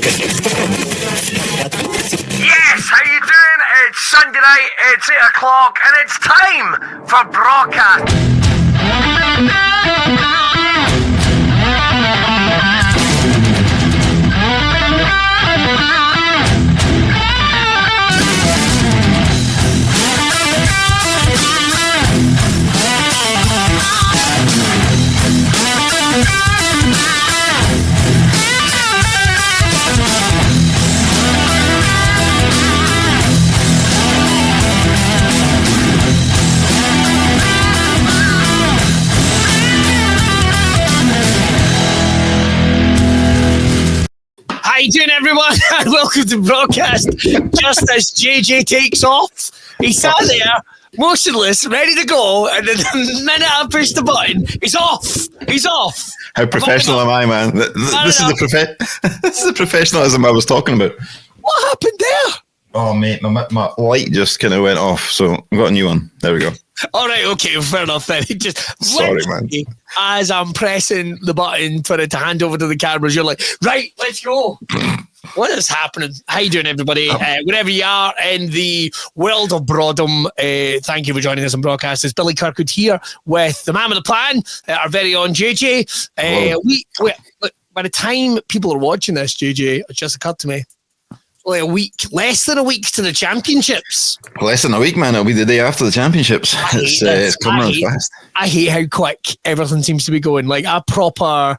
Yes, how you doing? It's Sunday night, it's 8 o'clock, and it's time for Braw Cast. How you doing, everyone? Welcome to Braw Cast. Just as JJ takes off, he sat there, motionless, ready to go, and then the minute I pushed the button, he's off. He's off. How professional am I, man? This is the professionalism I was talking about. What happened there? Oh, mate, my light just kind of went off, so I've got a new one. There we go. All right, okay, fair enough then. Sorry, man. As I'm pressing the button for it to hand over to the cameras, you're like, right, let's go. What is happening? How you doing, everybody? Wherever you are in the world of Brawdom, thank you for joining us on Braw Cast. It's Billy Kirkwood here with the man with the plan, our very own JJ. By the time people are watching this, JJ, it just occurred to me, like less than a week to the championships. Less than a week, man. It'll be the day after the championships. It's coming on fast. I hate how quick everything seems to be going. Like, I proper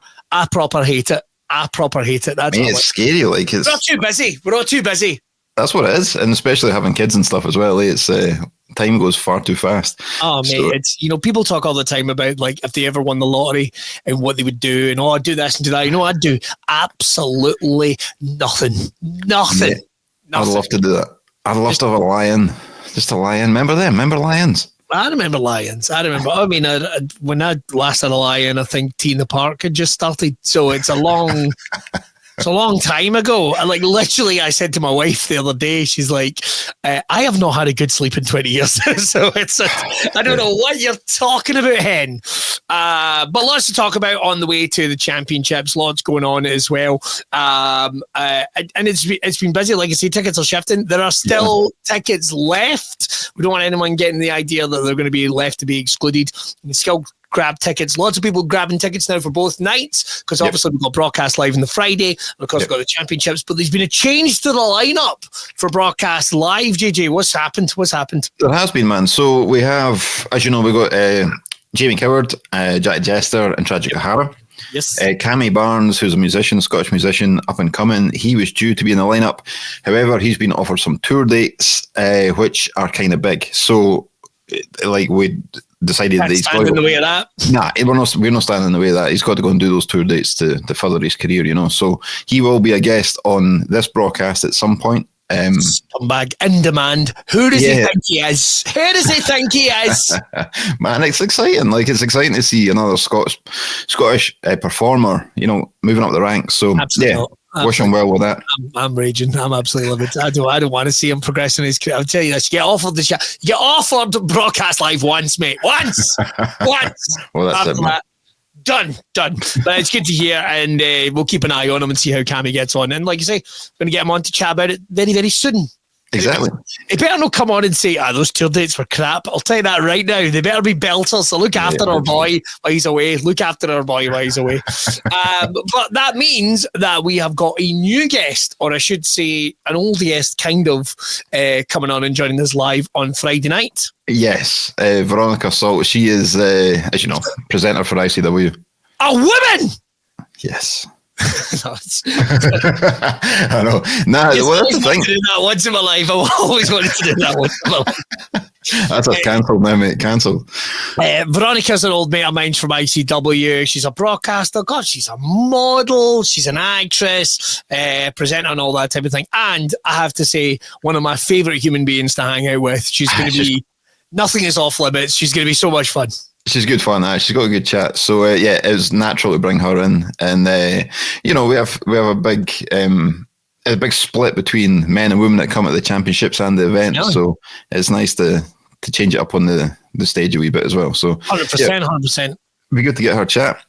hate it. That's it's scary. Like, we're all too busy. We're all too busy. That's what it is, and especially having kids and stuff as well. It's time goes far too fast. Oh, mate, so, it's, people talk all the time about, like, if they ever won the lottery and what they would do, and I'd do this and do that. You know what I'd do? Absolutely nothing. Yeah, I'd love to do that. I'd love to have a lion. Just a lion. Remember them? Remember lions? I remember lions. When I last had a lion, I think Tea in the Park had just started. So it's a long... It's a long time ago. Like, literally, I said to my wife the other day, she's like, I have not had a good sleep in 20 years. So I don't know what you're talking about, hen. But lots to talk about on the way to the championships. Lots going on as well. And it's been busy. Like I say, tickets are shifting. There are still tickets left. We don't want anyone getting the idea that they're going to be left to be excluded. You can still grab tickets. Lots of people grabbing tickets now for both nights, because obviously we've got Braw Cast live on the Friday, and of course we've got the championships, but there's been a change to the lineup for Braw Cast live. JJ, what's happened? There has been, man. So we have, as you know, we've got Jamie Coward, Jack Jester, and Tragic O'Hara. Yes. Cammy Barnes, who's a musician, Scottish musician, up and coming. He was due to be in the lineup. However, he's been offered some tour dates, which are kind of big. So, like, we decided that he's stand in the way of that. Nah, we're not standing in the way of that. He's got to go and do those tour dates to further his career, So he will be a guest on this broadcast at some point. Scumbag in demand. Who does he think he is? Who does he think he is? Man, it's exciting. Like, it's exciting to see another Scottish performer, moving up the ranks. So Absolutely. Wish him well with that. I'm raging. I'm absolutely loving it. I don't want to see him progressing his career. I'll tell you this: you get offered the shot. You get offered broadcast live once, mate. Once. Well, that's it, man. Done. But it's good to hear, and we'll keep an eye on him and see how Cammy gets on. And like you say, we're going to get him on to chat about it very, very soon. Exactly. He better not come on and say, those tour dates were crap. I'll tell you that right now. They better be belters. So look after our boy while he's away. But that means that we have got a new guest, or I should say an old guest, kind of, coming on and joining us live on Friday night. Yes. Veronica Salt. She is, as you know, presenter for ICW. A woman! Yes. I know. That's the thing. To do that once in my life. I've always wanted to do that once in my life. That's a cancelled now, mate. Cancelled. Veronica's an old mate of mine from ICW. She's a broadcaster. God, she's a model. She's an actress, presenter, and all that type of thing. And I have to say, one of my favourite human beings to hang out with. She's going to be nothing is off limits. She's going to be so much fun. She's good fun. She's got a good chat. So it was natural to bring her in, and we have a big split between men and women that come at the championships and the event. Yeah. So it's nice to change it up on the stage a wee bit as well. So 100%. It'd be good to get her chat.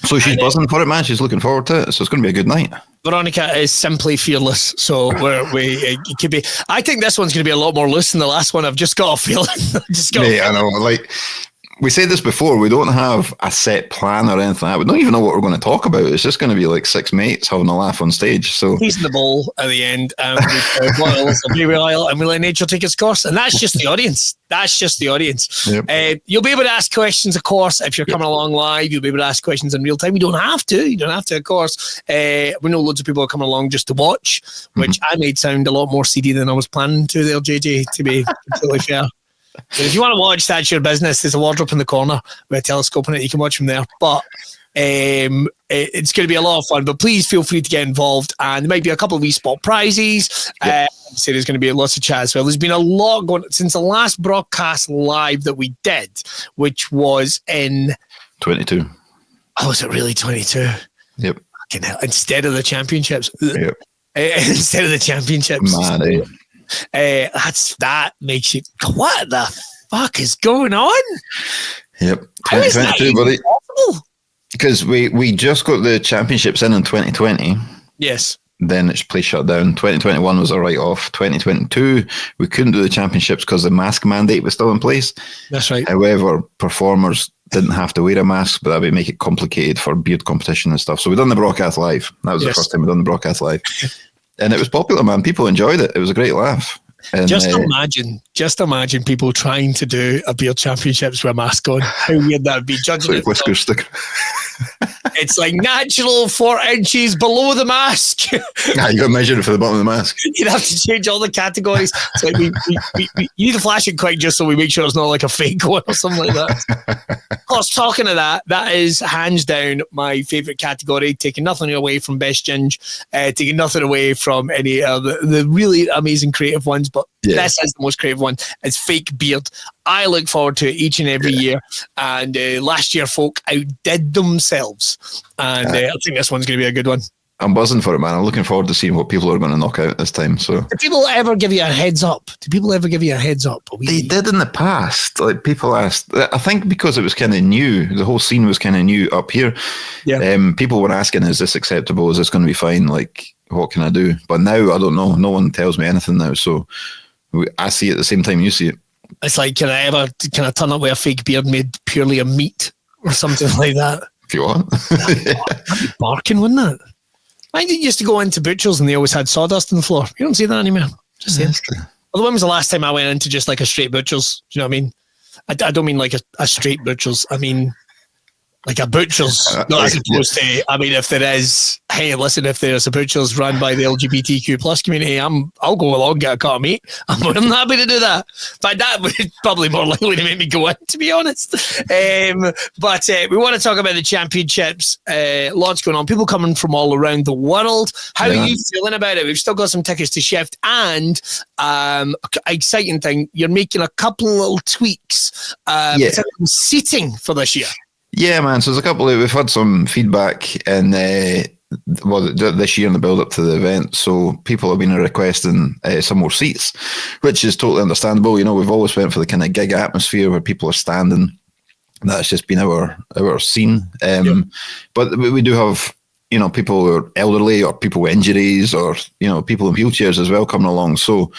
So she's buzzing for it, man. She's looking forward to it. So it's going to be a good night. Veronica is simply fearless. So it could be. I think this one's going to be a lot more loose than the last one. I've just got a feeling. I know. Like we said this before, we don't have a set plan or anything like that. We don't even know what we're going to talk about. It's just going to be like six mates having a laugh on stage. So he's in the ball at the end, and we let nature take its course, and that's just the audience. That's just the audience. Yep. You'll be able to ask questions, of course, if you're coming along live. You'll be able to ask questions in real time. You don't have to, of course. We know loads of people are coming along just to watch, which I made sound a lot more seedy than I was planning to there, JJ, to be completely fair. If you want to watch, that's your business. There's a wardrobe in the corner with a telescope in it. You can watch from there. But it's going to be a lot of fun. But please feel free to get involved. And there might be a couple of spot prizes. So there's going to be lots of chat as well. There's been a lot going since the last broadcast live that we did, which was in 22. Oh, was it really 22? Yep. Instead of the championships. Yep. Instead of the championships. Man, that makes you, what the fuck is going on? Yep. 2022, buddy. Because we just got the championships in 2020. Yes. Then its place shut down. 2021 was a write-off. 2022, we couldn't do the championships because the mask mandate was still in place. That's right. However, performers didn't have to wear a mask, but that would make it complicated for beard competition and stuff. So we done the broadcast live. That was the first time we done the broadcast live. And it was popular, man. People enjoyed it. It was a great laugh. And, just imagine people trying to do a beard championships with a mask on. How weird that would be. Judging it. Whisker sticker. It's like natural 4 inches below the mask. You got to measure it for the bottom of the mask. You'd have to change all the categories. It's like we you need to flash it quick just so we make sure it's not like a fake one or something like that. Of course, talking of that is hands down my favourite category, taking nothing away from Best Ginge, taking nothing away from any of the really amazing creative ones, but this is the most creative one. It's fake beard. I look forward to it each and every year. And last year, folk outdid themselves. And I think this one's going to be a good one. I'm buzzing for it, man. I'm looking forward to seeing what people are going to knock out this time. So, do people ever give you a heads up? They did in the past. Like people asked. I think because it was kind of new. The whole scene was kind of new up here. Yeah. People were asking, "Is this acceptable? Is this going to be fine? Like, what can I do?" But now I don't know. No one tells me anything now. So I see it at the same time you see it. It's like, can I turn up with a fake beard made purely of meat or something like that? If you want. That'd be barking, wouldn't it? I used to go into butchers and they always had sawdust on the floor. You don't see that anymore. Just saying. Although when was the last time I went into just like a straight butcher's? Do you know what I mean? I don't mean like a straight butcher's. I mean like a butcher's. Not as opposed to, I mean, if there is, hey, listen, if there's a butcher's run by the LGBTQ plus community, I'll go along, get a cut of meat. I'm more than happy to do that. But that would probably more likely to make me go in, to be honest. But we want to talk about the championships. Lots going on. People coming from all around the world. How are you feeling about it? We've still got some tickets to shift. And exciting thing, you're making a couple of little tweaks. Seating for this year. Yeah, man. So there's a couple we've had some feedback and this year in the build up to the event. So people have been requesting some more seats, which is totally understandable. You know, we've always went for the kind of gig atmosphere where people are standing. That's just been our scene. But we do have, you know, people who are elderly or people with injuries or, you know, people in wheelchairs as well coming along. So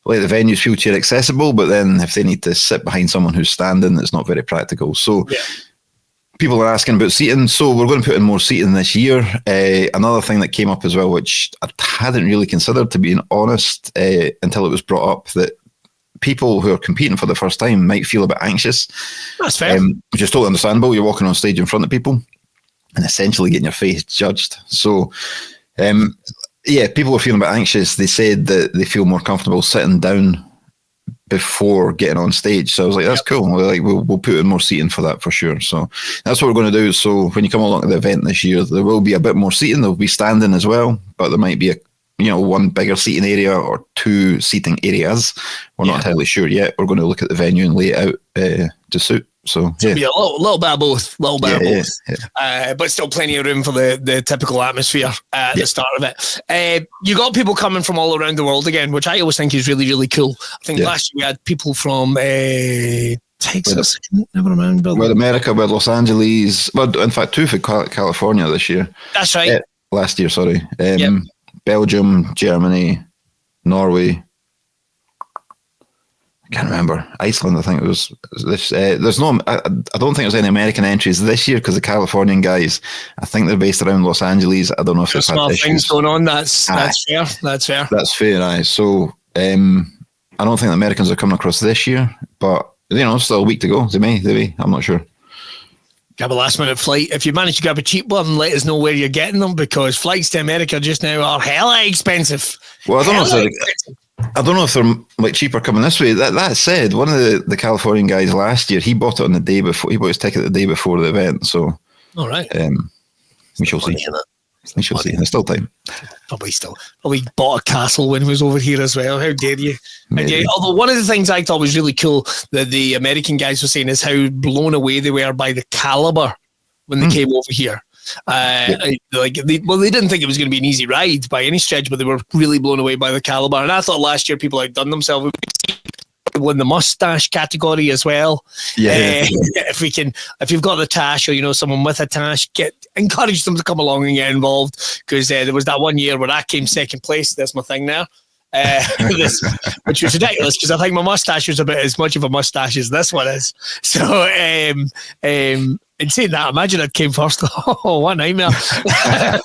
like the venue's wheelchair accessible, but then if they need to sit behind someone who's standing, it's not very practical. So people are asking about seating, so we're going to put in more seating this year. Another thing that came up as well, which I hadn't really considered, to be honest, until it was brought up, that people who are competing for the first time might feel a bit anxious. That's fair. Which is totally understandable. You're walking on stage in front of people and essentially getting your face judged. So, people are feeling a bit anxious. They said that they feel more comfortable sitting down before getting on stage. So I was like, that's cool. We'll put in more seating for that for sure. So that's what we're going to do. So when you come along to the event this year, there will be a bit more seating. There'll be standing as well, but there might be one bigger seating area or two seating areas. We're not entirely sure yet. We're going to look at the venue and lay it out to suit. So a little bit of both, but still plenty of room for the typical atmosphere at the start of it. You got people coming from all around the world again, which I always think is really, really cool. I think last year we had people from Texas, never remember. With America, with Los Angeles. Well, in fact, 2 for California this year. That's right. Last year, sorry. Belgium, Germany, Norway. I can't remember. Iceland, I think it was this. There's no. I don't think there's any American entries this year because the Californian guys, I think they're based around Los Angeles. I don't know if there's small things going on. That's fair. That's fair. That's fair. Aye. So I don't think the Americans are coming across this year, but still a week to go. They may. I'm not sure. Grab a last minute flight. If you manage to grab a cheap one, let us know where you're getting them because flights to America just now are hella expensive. Well, I don't know if they're like cheaper coming this way. That said, one of the Californian guys last year, he bought it on the day before. He bought his ticket the day before the event. So, all right, we shall see. We shall see. There's still time. Probably bought a castle when he was over here as well. How dare you? Although one of the things I thought was really cool that the American guys were saying is how blown away they were by the caliber when they came over here. They didn't think it was going to be an easy ride by any stretch, but they were really blown away by the caliber. And I thought last year people outdone themselves. In the Moustache category as well. If you've got the tash or someone with a tash, encourage them to come along and get involved because there was that one year where I came second place. There's my thing there. Which was ridiculous because I think my mustache was about as much of a mustache as this one is. So in saying that, imagine I came first. Oh, what a nightmare.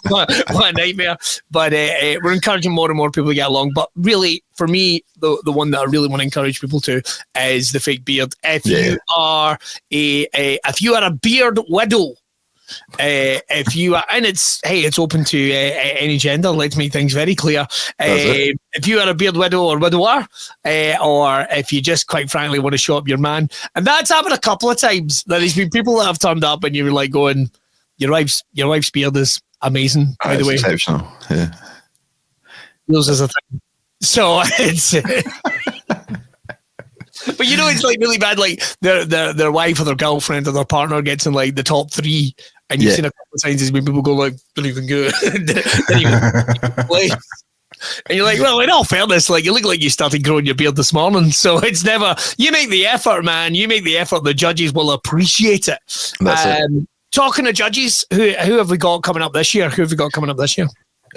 what a nightmare. But we're encouraging more and more people to get along. But really, for me, the one that I really want to encourage people to is the fake beard. If you are if you are a beard widow, if you are, and it's open to any gender. Let's make things very clear. If you are a beard widow or widower, or if you just quite frankly want to show up your man, and that's happened a couple of times. There's been people that have turned up and you were like going, your wife's beard is amazing. By the way, exceptional. Yeah, yours is a thing. So it's. But it's like really bad. Like their wife or their girlfriend or their partner gets in like the top 3, and you've seen a couple of times when people go like, "Don't even go," didn't even play. And you're like, well, in all fairness, like you look like you started growing your beard this morning. So it's never. You make the effort, man. You make the effort. The judges will appreciate it. That's it. Talking to judges, who have we got coming up this year? Who have we got coming up this year?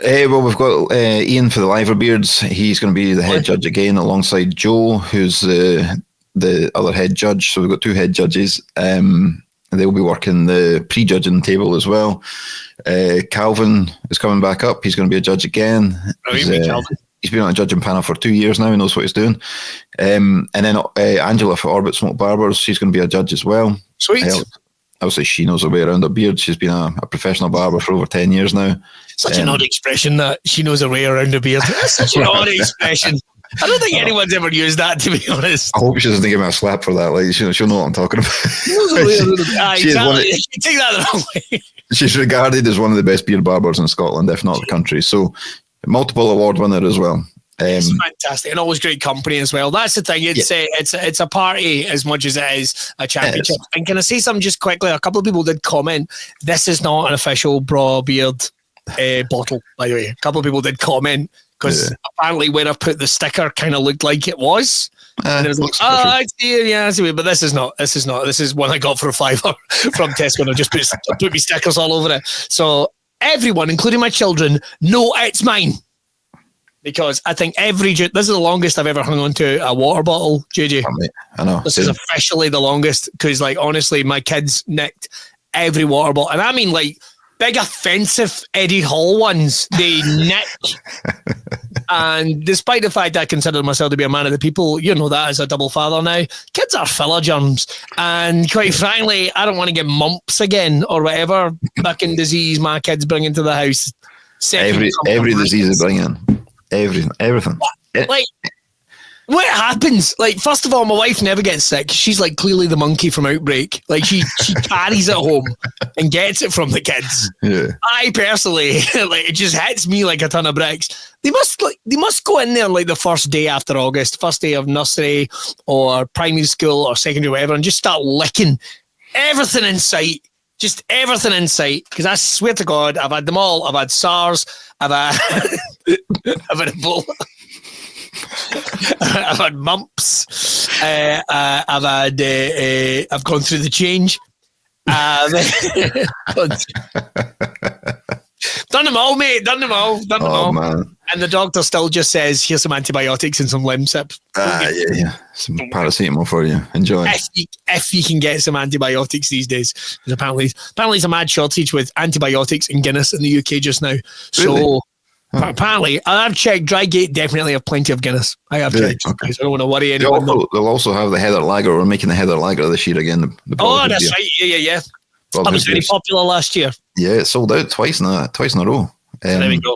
Well, we've got Ian for the Liver Beards. He's going to be the head judge again, alongside Joe, who's the other head judge. So we've got 2 head judges. They'll be working the pre-judging table as well. Calvin is coming back up. He's going to be a judge again. He's been on a judging panel for 2 years now. He knows what he's doing. And then Angela for Orbit Smoke Barbers. She's going to be a judge as well. Sweet. Obviously, she knows her way around her beard. She's been a professional barber for over 10 years now. Such an odd expression that she knows her way around her beard. That's such an odd expression. I don't think anyone's ever used that, to be honest. I hope she doesn't give me a slap for that. Like she'll know what I'm talking about. You take that the wrong way. She's regarded as one of the best beard barbers in Scotland, if not the country. So, multiple award winner as well. It's fantastic and always great company as well. That's the thing. It's a party as much as it is a championship. And can I say something just quickly? A couple of people did comment. This is not an official Braw Beard bottle, by the way. A couple of people did comment because apparently where I put the sticker kind of looked like it was. And it was like, I see it, but this is not. This is one I got for $5 from Tesco, and I just put me stickers all over it. So everyone, including my children, know it's mine. Because I think this is the longest I've ever hung on to a water bottle, JJ. I know. This is officially the longest because, like, honestly, my kids nicked every water bottle. And I mean, like, big offensive Eddie Hall ones, they nick. And despite the fact I consider myself to be a man of the people, you know that as a double father now, kids are filler germs. And quite frankly, I don't want to get mumps again or whatever fucking disease my kids bring into the house. Every disease they bring in. Everything. Like, what happens? Like, first of all, my wife never gets sick. She's like clearly the monkey from Outbreak. Like, she carries it home and gets it from the kids. Yeah. I personally, like, it just hits me like a ton of bricks. They must go in there like the first day after August, first day of nursery or primary school or secondary, whatever, and just start licking everything in sight. Just everything in sight. Because I swear to God, I've had them all. I've had SARS. I've had Ebola. I've had mumps. I've gone through the change. Done them all, mate. Done them all. Man. And the doctor still just says, "Here's some antibiotics and some Lemsip." Yeah. Some paracetamol for you. Enjoy. If you can get some antibiotics these days, because apparently it's a mad shortage with antibiotics and Guinness in the UK just now. Really? So apparently, I've checked. Drygate definitely have plenty of Guinness. I have checked. Okay. So I don't want to worry anyone. They'll also have the Heather Lager. We're making the Heather Lager this year again. That's right. Yeah. That was very popular last year. Yeah, it sold out twice in a row. So there we go.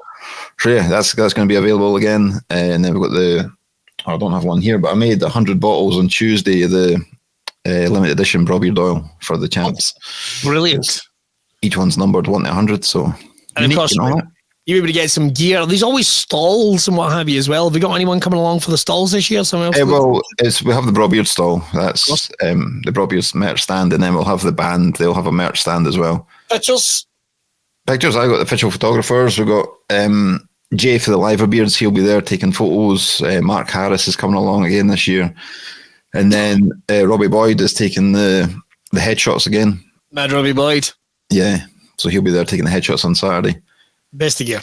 So yeah, that's going to be available again. And then we've got I don't have one here, but I made 100 bottles on Tuesday of the limited edition BrawBeard oil for the champs. Brilliant. Each one's numbered 1 to 100, so and of course, you're able to get some gear. There's always stalls and what have you as well. Have you got anyone coming along for the stalls this year? We have the BrawBeard stall. That's the BrawBeard merch stand, and then we'll have the band. They'll have a merch stand as well. Pictures. I got the official photographers. We've got Jay for the Liverbeards. He'll be there taking photos. Mark Harris is coming along again this year, and then Robbie Boyd is taking the headshots again. Mad Robbie Boyd. Yeah, so he'll be there taking the headshots on Saturday. Best of gear.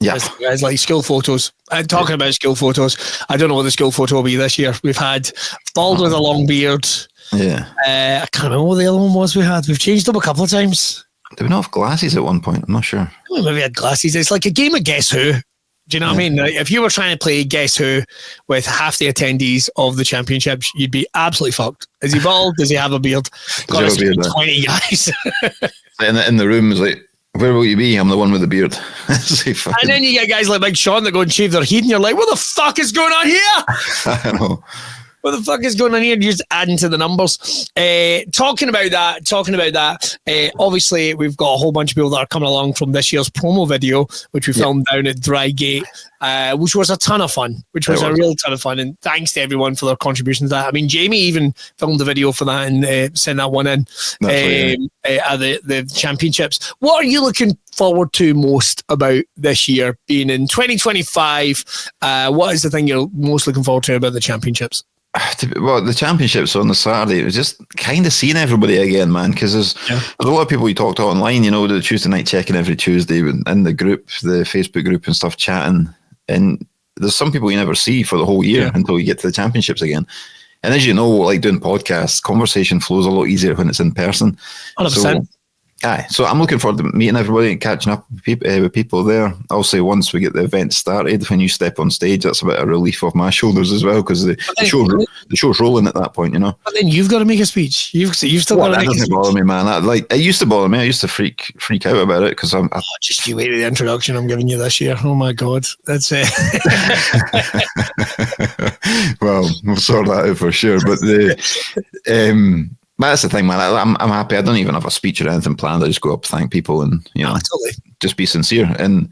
Yeah. Guys, like school photos. Talking about school photos, I don't know what the school photo will be this year. We've had bald with a long beard. Yeah. I can't remember what the other one was we had. We've changed them a couple of times. Did we not have glasses at one point? I'm not sure. We maybe had glasses. It's like a game of Guess Who. Do you know what I mean? Like, if you were trying to play Guess Who with half the attendees of the championships, you'd be absolutely fucked. Is he bald? Does he have a beard? Got to speak 20 guys. in the room is like, where will you be? I'm the one with the beard. And then you get guys like Big Sean that go and shave their head, and you're like, what the fuck is going on here? I know. What the fuck is going on here? You're just adding to the numbers. Talking about that, obviously we've got a whole bunch of people that are coming along from this year's promo video, which we filmed down at Drygate, which was a ton of fun, a real ton of fun. And thanks to everyone for their contributions to that. I mean, Jamie even filmed the video for that and sent that one in at the championships. What are you looking forward to most about this year being in 2025? What is the thing you're most looking forward to about the championships? Well, the championships on the Saturday, it was just kind of seeing everybody again, man, because there's a lot of people you talk to online, the Tuesday night check-in every Tuesday in the group, the Facebook group and stuff, chatting, and there's some people you never see for the whole year until you get to the championships again. And as you know, like doing podcasts, conversation flows a lot easier when it's in person. 100%. So I'm looking forward to meeting everybody and catching up with people there. I'll say once we get the event started, when you step on stage, that's a bit of relief off my shoulders as well, because the show's rolling at that point, But then you've got to make a speech. You've still got to make a speech. That doesn't bother me, man. It used to bother me. I used to freak out about it because I'm. Just you wait to the introduction I'm giving you this year. Oh my God, that's it. Well, we'll sort that out for sure. But that's the thing, man. I'm happy. I don't even have a speech or anything planned. I just go up, thank people, and totally. Just be sincere. And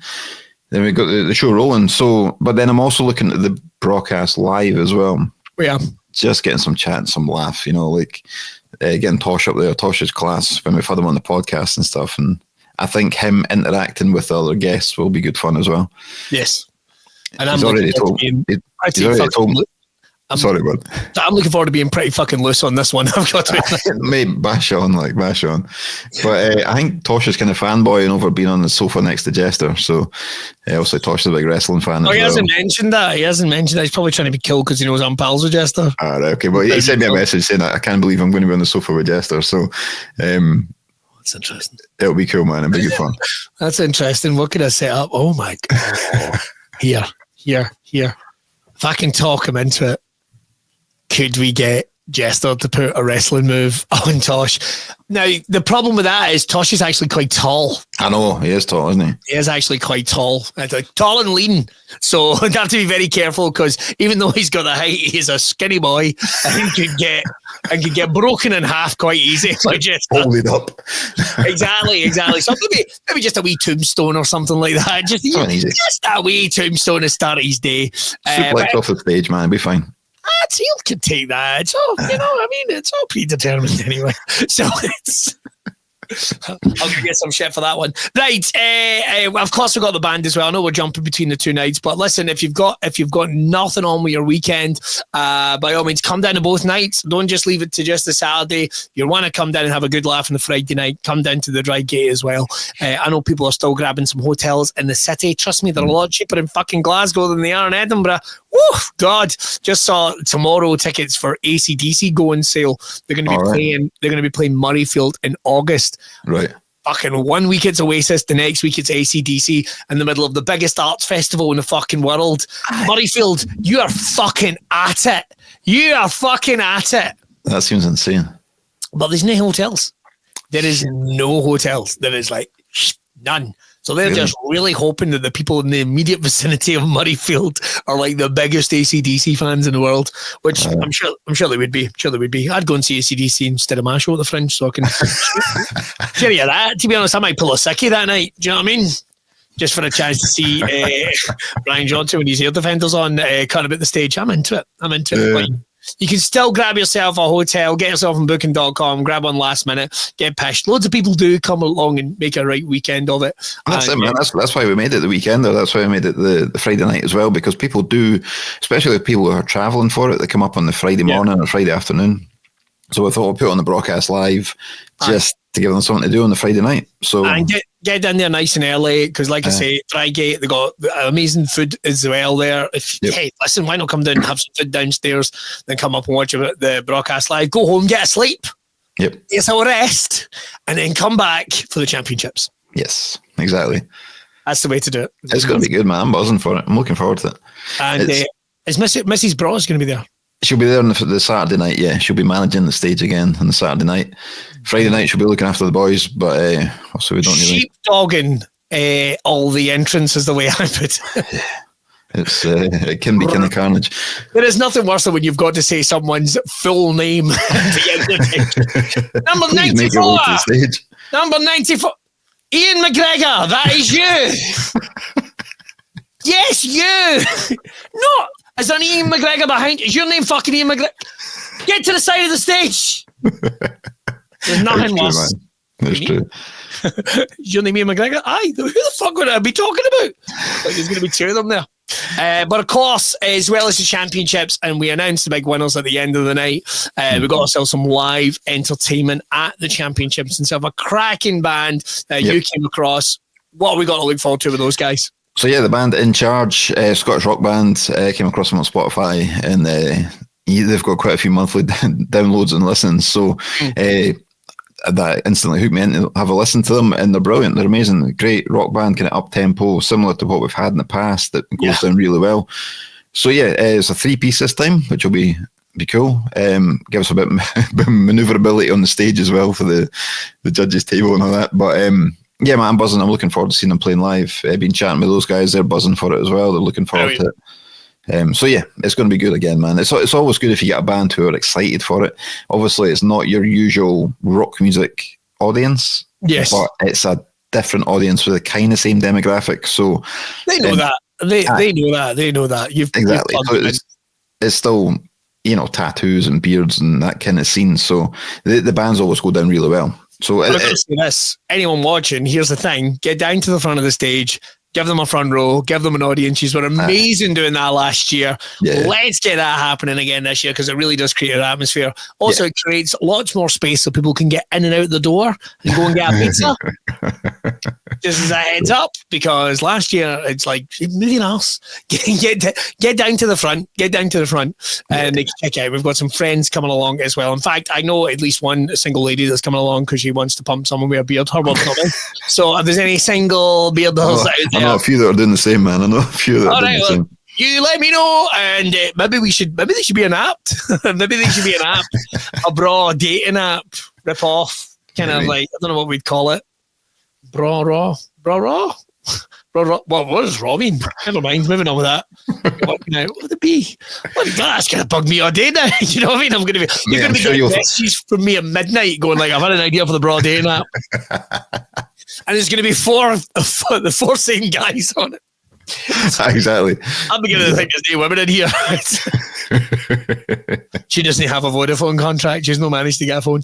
then we got the show rolling. So, but then I'm also looking at the broadcast live as well. Yeah, just getting some chat and some laugh. Getting Tosh up there. Tosh's class when we've had him on the podcast and stuff. And I think him interacting with the other guests will be good fun as well. Yes, and he's already told me. Sorry, bud. I'm looking forward to being pretty fucking loose on this one. I've got to mate, bash on. But I think Tosh is kind of fanboying over being on the sofa next to Jester. So also Tosh is a big wrestling fan. He hasn't mentioned that. He's probably trying to be killed because he knows I'm pals with Jester. All right, okay. Well, he sent me a message saying I can't believe I'm going to be on the sofa with Jester. So that's interesting. It'll be cool, man. It'll be good fun. That's interesting. What could I set up? Oh my God. Here. If I can talk him into it. Could we get Jester to put a wrestling move on Tosh? Now, the problem with that is Tosh is actually quite tall. I know, he is tall, isn't he? He is actually quite tall. Tall and lean. So I'd have to be very careful because even though he's got the height, he's a skinny boy and could get broken in half quite easy if I just hold it up. Exactly. So maybe just a wee tombstone or something like that. Just a wee tombstone to start his day. Suplex off the stage, man, it'll be fine. Teal can take that. It's all, it's all predetermined anyway. So I'll get some shit for that one. Right, of course we've got the band as well. I know we're jumping between the two nights, but listen, if you've got nothing on with your weekend, by all means, come down to both nights. Don't just leave it to just the Saturday. You want to come down and have a good laugh on the Friday night, come down to the Dry Gate as well. I know people are still grabbing some hotels in the city. Trust me, they're a lot cheaper in fucking Glasgow than they are in Edinburgh. Woo, God, just saw tomorrow tickets for AC/DC go on sale. They're going to be playing Murrayfield in August. Right. Fucking 1 week it's Oasis, the next week it's AC/DC in the middle of the biggest arts festival in the fucking world. Murrayfield, you are fucking at it. You are fucking at it. That seems insane. But there's no hotels. There is no hotels. There is like none. So they're just really hoping that the people in the immediate vicinity of Murrayfield are like the biggest AC/DC fans in the world, which I'm sure they would be. I'd go and see AC/DC instead of my show at the Fringe, so I can share you that. To be honest, I might pull a sickie that night. Do you know what I mean? Just for a chance to see Brian Johnson when his Air Defenders on cut about the stage. I'm into it. Like, you can still grab yourself a hotel, get yourself on booking.com, grab one last minute, get pissed. Loads of people do come along and make a right weekend of it. That's it, man. That's why we made it the weekend, or that's why we made it the Friday night as well, because people do, especially if people who are travelling for it, they come up on the Friday morning or Friday afternoon. So I thought we'll put it on the broadcast live just to give them something to do on the Friday night. So and get in there nice and early, because like I say, Drygate, they got amazing food as well there. Hey, listen, why not come down and have some food downstairs, then come up and watch the broadcast live, go home, get a sleep, get a rest, and then come back for the championships. Yes, exactly. That's the way to do it. It's going to be good, man. I'm buzzing for it. I'm looking forward to it. And is Mrs. Braw going to be there? She'll be there on the Saturday night, yeah. She'll be managing the stage again on the Saturday night. Friday night, she'll be looking after the boys, but also we don't really... Sheepdogging all the entrance is the way I put it. It can be kind of carnage. There is nothing worse than when you've got to say someone's full name to get the Number 94! Number 94! Ian McGregor, that is you! Yes, you! No! Is there an Ian McGregor behind you? Is your name fucking Ian McGregor? Get to the side of the stage. There's nothing worse. That's true. Is your name Ian McGregor? Aye. Who the fuck would I be talking about? Like there's going to be two of them there. But of course, as well as the championships, and we announced the big winners at the end of the night, we got ourselves some live entertainment at the championships and so a cracking band that you came across. What have we got to look forward to with those guys? So yeah, the band In Charge, Scottish rock band, came across them on Spotify, and they've got quite a few monthly downloads and listens. So that instantly hooked me in to have a listen to them, and they're brilliant. They're amazing. Great rock band, kind of up tempo, similar to what we've had in the past. That goes down really well. So yeah, it's a 3-piece this time, which will be cool. Give us a bit of maneuverability on the stage as well for the judges' table and all that. But yeah, man, I'm buzzing. I'm looking forward to seeing them playing live. I've been chatting with those guys. They're buzzing for it as well. They're looking forward to it. So yeah, it's going to be good again, man. It's always good if you get a band who are excited for it. Obviously, it's not your usual rock music audience. Yes. But it's a different audience with the kind of same demographic. So they know that. They know that. They know that. Exactly. So it's still, tattoos and beards and that kind of scene. So the bands always go down really well. So I'm going to say this. Anyone watching, here's the thing. Get down to the front of the stage. Give them a front row. Give them an audience. You were amazing doing that last year. Yeah. Let's get that happening again this year because it really does create an atmosphere. Also, it creates lots more space so people can get in and out the door and go and get a pizza. Just as a heads up, because last year it's like moving else. Get down to the front. Get down to the front, and they can check out. We've got some friends coming along as well. In fact, I know at least one single lady that's coming along because she wants to pump someone with a beard. Her word's coming. So if there's any single bearders out there, I know a few that are doing the same, man. I know a few that are doing the same. You let me know, and maybe they should be an app. Maybe they should be an app, a Braw dating app rip off, kind of like, I don't know what we'd call it. Braw. What does raw mean? Never mind. Moving on with that. What would it be? That's gonna bug me all day now. You know what I mean? You're gonna be getting messages from me at midnight, going like, I've had an idea for the Braw dating app, and there's gonna be the four same guys on it. Exactly. I'm beginning to think there's no women in here. She doesn't have a Vodafone contract. She's not managed to get a phone.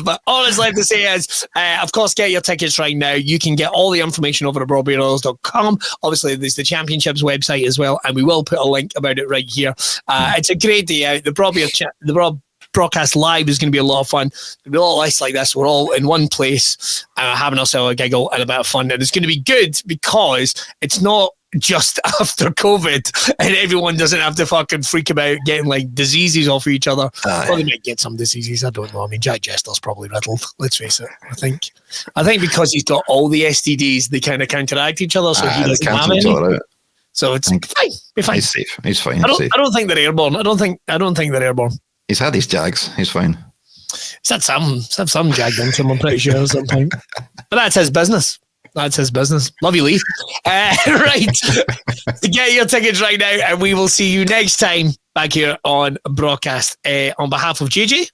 But all it's left to say is, of course, get your tickets right now. You can get all the information over at brawbeard.com. Obviously, there's the Championships website as well, and we will put a link about it right here. It's a great day out. The Braw Broadcast Live is going to be a lot of fun. There'll be a lot of lights like this. We're all in one place, having ourselves a giggle and a bit of fun. And it's going to be good because it's not just after COVID and everyone doesn't have to fucking freak about getting like diseases off of each other. Well, they might get some diseases. I don't know. I mean, Jack Jester's probably riddled. Let's face it. I think because he's got all the STDs, they kind of counteract each other, so he doesn't have any. So it's fine. Be fine. He's safe. He's fine. I don't think they're airborne. I don't think they're airborne. He's had his jags. He's fine. He's had some jag into him, I'm pretty sure, at some point. But that's his business. That's his business. Love you, Lee. Right. Get your tickets right now, and we will see you next time back here on Broadcast. On behalf of JJ.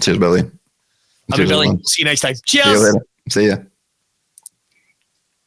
Cheers, Billy. I'll be Billy. See you next time. Cheers. See you later. See ya.